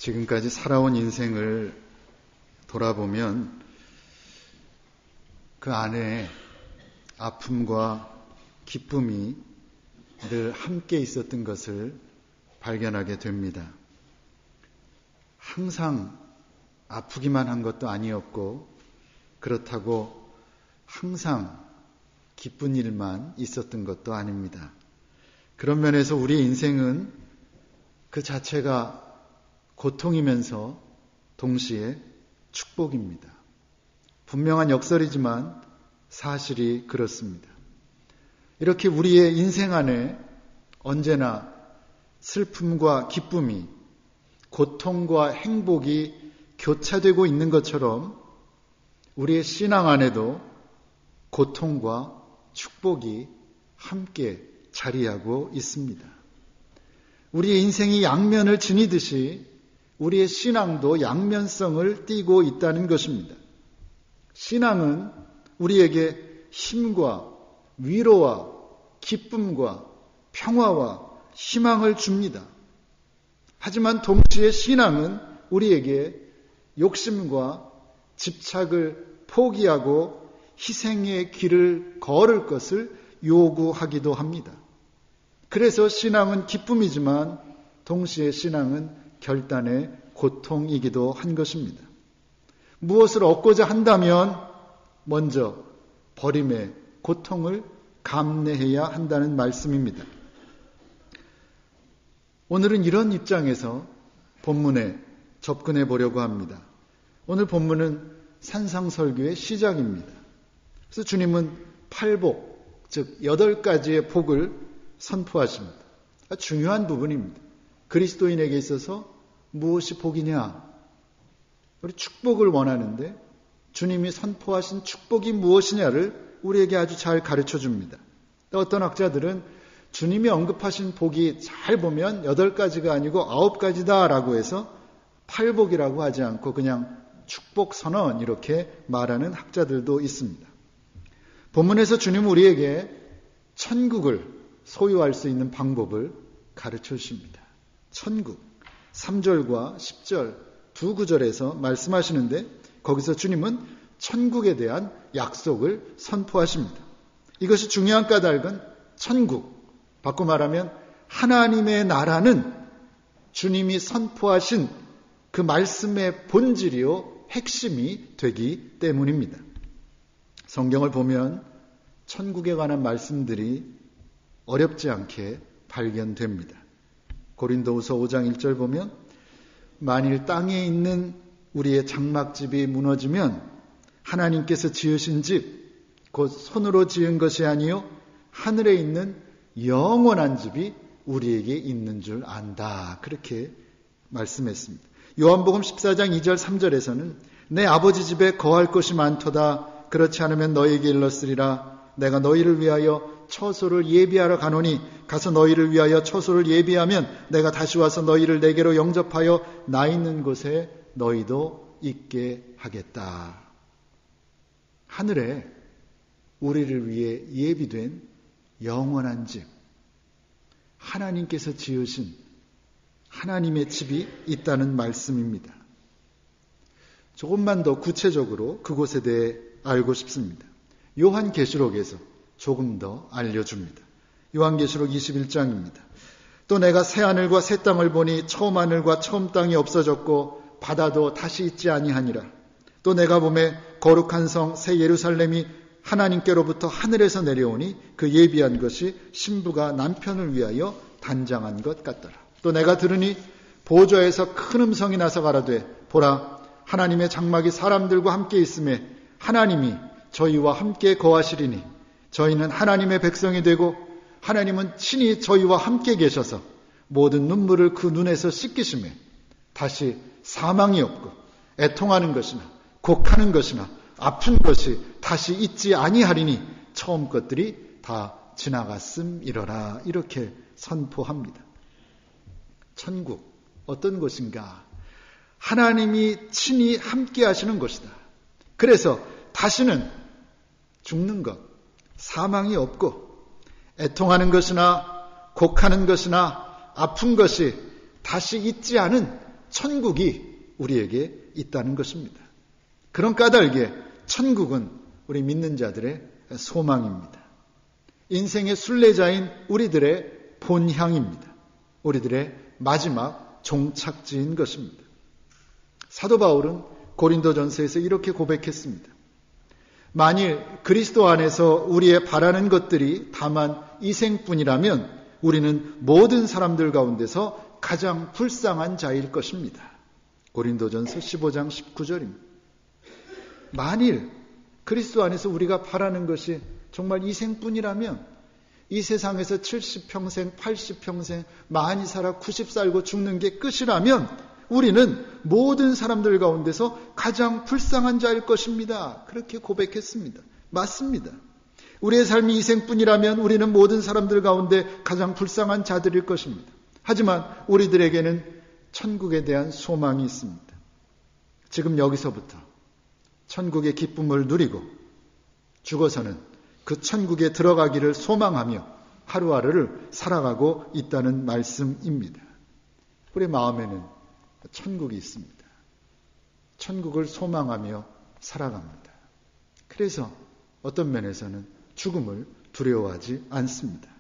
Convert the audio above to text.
지금까지 살아온 인생을 돌아보면 그 안에 아픔과 기쁨이 늘 함께 있었던 것을 발견하게 됩니다. 항상 아프기만 한 것도 아니었고, 그렇다고 항상 기쁜 일만 있었던 것도 아닙니다. 그런 면에서 우리의 인생은 그 자체가 고통이면서 동시에 축복입니다. 분명한 역설이지만 사실이 그렇습니다. 이렇게 우리의 인생 안에 언제나 슬픔과 기쁨이, 고통과 행복이 교차되고 있는 것처럼 우리의 신앙 안에도 고통과 축복이 함께 자리하고 있습니다. 우리의 인생이 양면을 지니듯이 우리의 신앙도 양면성을 띠고 있다는 것입니다. 신앙은 우리에게 힘과 위로와 기쁨과 평화와 희망을 줍니다. 하지만 동시에 신앙은 우리에게 욕심과 집착을 포기하고 희생의 길을 걸을 것을 요구하기도 합니다. 그래서 신앙은 기쁨이지만 동시에 신앙은 결단의 고통이기도 한 것입니다. 무엇을 얻고자 한다면 먼저 버림의 고통을 감내해야 한다는 말씀입니다. 오늘은 이런 입장에서 본문에 접근해 보려고 합니다. 오늘 본문은 산상설교의 시작입니다. 그래서 주님은 팔복, 즉 8가지의 복을 선포하십니다. 중요한 부분입니다. 그리스도인에게 있어서 무엇이 복이냐? 우리 축복을 원하는데 주님이 선포하신 축복이 무엇이냐를 우리에게 아주 잘 가르쳐 줍니다. 어떤 학자들은 주님이 언급하신 복이 잘 보면 8가지가 아니고 9가지다라고 해서 팔복이라고 하지 않고 그냥 축복 선언 이렇게 말하는 학자들도 있습니다. 본문에서 주님은 우리에게 천국을 소유할 수 있는 방법을 가르쳐 주십니다. 천국 3절과 10절 두 구절에서 말씀하시는데 거기서 주님은 천국에 대한 약속을 선포하십니다. 이것이 중요한 까닭은 천국, 바꿔 말하면 하나님의 나라는 주님이 선포하신 그 말씀의 본질이요 핵심이 되기 때문입니다. 성경을 보면 천국에 관한 말씀들이 어렵지 않게 발견됩니다. 고린도후서 5장 1절 보면 만일 땅에 있는 우리의 장막집이 무너지면 하나님께서 지으신 집, 곧 손으로 지은 것이 아니요 하늘에 있는 영원한 집이 우리에게 있는 줄 안다. 그렇게 말씀했습니다. 요한복음 14장 2절 3절에서는 내 아버지 집에 거할 것이 많도다. 그렇지 않으면 너희에게 일렀으리라. 내가 너희를 위하여 처소를 예비하러 가노니 가서 너희를 위하여 처소를 예비하면 내가 다시 와서 너희를 내게로 영접하여 나 있는 곳에 너희도 있게 하겠다. 하늘에 우리를 위해 예비된 영원한 집, 하나님께서 지으신 하나님의 집이 있다는 말씀입니다. 조금만 더 구체적으로 그곳에 대해 알고 싶습니다. 요한계시록에서 조금 더 알려줍니다. 요한계시록 21장입니다. 또 내가 새 하늘과 새 땅을 보니 처음 하늘과 처음 땅이 없어졌고 바다도 다시 있지 아니하니라. 또 내가 보매 거룩한 성 새 예루살렘이 하나님께로부터 하늘에서 내려오니 그 예비한 것이 신부가 남편을 위하여 단장한 것 같더라. 또 내가 들으니 보좌에서 큰 음성이 나서 가라되 보라 하나님의 장막이 사람들과 함께 있음에 하나님이 저희와 함께 거하시리니 저희는 하나님의 백성이 되고 하나님은 친히 저희와 함께 계셔서 모든 눈물을 그 눈에서 씻기심에 다시 사망이 없고 애통하는 것이나 곡하는 것이나 아픈 것이 다시 있지 아니하리니 처음 것들이 다 지나갔음이러라. 이렇게 선포합니다. 천국 어떤 곳인가? 하나님이 친히 함께 하시는 것이다. 그래서 다시는 죽는 것, 사망이 없고 애통하는 것이나 곡하는 것이나 아픈 것이 다시 있지 않은 천국이 우리에게 있다는 것입니다. 그런 까닭에 천국은 우리 믿는 자들의 소망입니다. 인생의 순례자인 우리들의 본향입니다. 우리들의 마지막 종착지인 것입니다. 사도 바울은 고린도전서에서 이렇게 고백했습니다. 만일 그리스도 안에서 우리의 바라는 것들이 다만 이생뿐이라면 우리는 모든 사람들 가운데서 가장 불쌍한 자일 것입니다. 고린도전서 15장 19절입니다. 만일 그리스도 안에서 우리가 바라는 것이 정말 이생뿐이라면 이 세상에서 70평생, 80평생, 많이 살아 90살고 죽는 게 끝이라면 우리는 모든 사람들 가운데서 가장 불쌍한 자일 것입니다. 그렇게 고백했습니다. 맞습니다. 우리의 삶이 이생뿐이라면 우리는 모든 사람들 가운데 가장 불쌍한 자들일 것입니다. 하지만 우리들에게는 천국에 대한 소망이 있습니다. 지금 여기서부터 천국의 기쁨을 누리고 죽어서는 그 천국에 들어가기를 소망하며 하루하루를 살아가고 있다는 말씀입니다. 우리 마음에는 천국이 있습니다. 천국을 소망하며 살아갑니다. 그래서 어떤 면에서는 죽음을 두려워하지 않습니다.